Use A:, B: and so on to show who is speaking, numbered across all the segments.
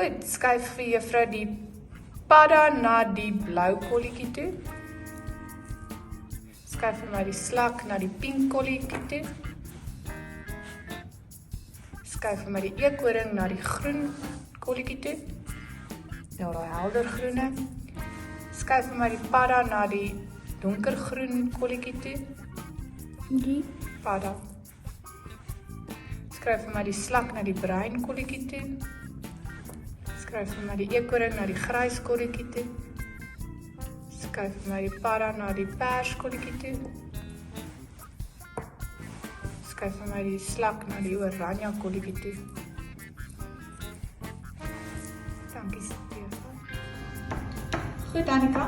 A: Goed, skuif vir juffrou die padda na die blou kolletjie toe. Skuif vir my die slak na die pink kolletjie toe. Skuif vir my die eekhoring na die groen kolletjie toe. Ja, daai helder groene. Skuif vir my die padda na die donkergroen kolletjie toe. Die padda. Skryf vir my die slak na die bruin kolletjie toe. Skryf vir my die eekhoring na die grys kolletjie toe. Skryf vir my die padda na die pers kolletjie toe. Skryf vir my die slak na die oranje kolletjie toe. Dankie, Stefan. Goed, Annika.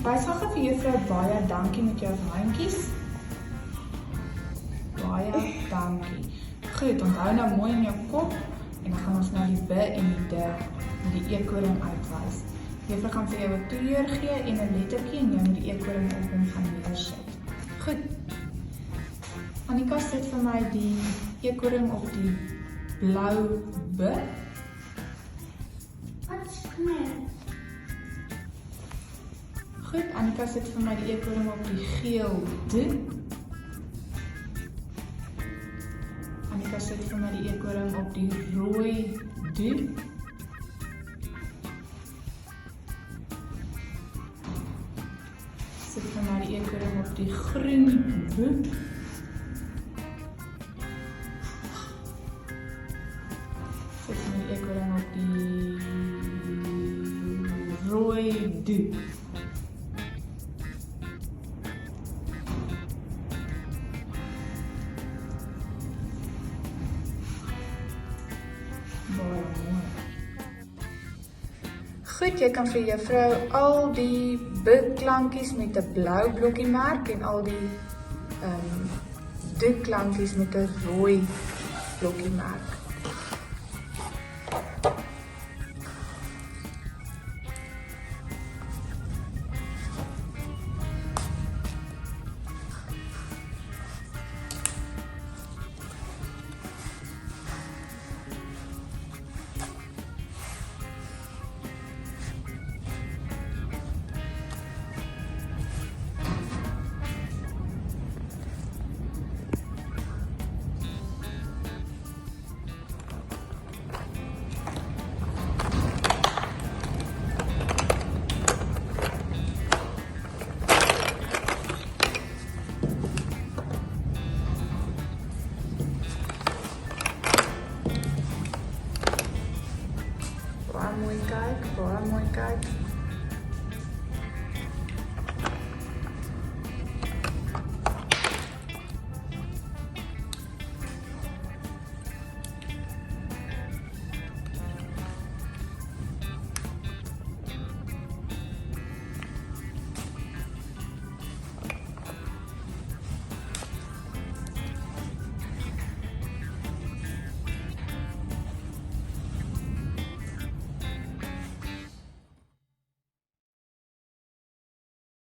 A: Wys gou vir juffrou baie dankie met jou handjies. Baie dankie. Goed, onthou nou mooi in jou kop en dan gaan ons nou die B en die D en die eekhoring uitwys. Juffrou gaan vir jou 'n kleur gee en 'n lettertjie en jy moet die eekhoring op hom gaan neersit. Goed. Annika sit vir my die eekhoring op die blou B.
B: Wat smeer?
A: Goed, Annika sit vir my die eekhoring op die geel D. Annika sit vir my die eekhoring op die rooi D. Sit vir my die eekhoring op die groen B. Sit vir my die eekhoring op die rooi D. Goed, jy kan vir juffrou al die B-klankies met 'n blou blokkie merk en al die D-klankies met 'n rooi blokkie merk.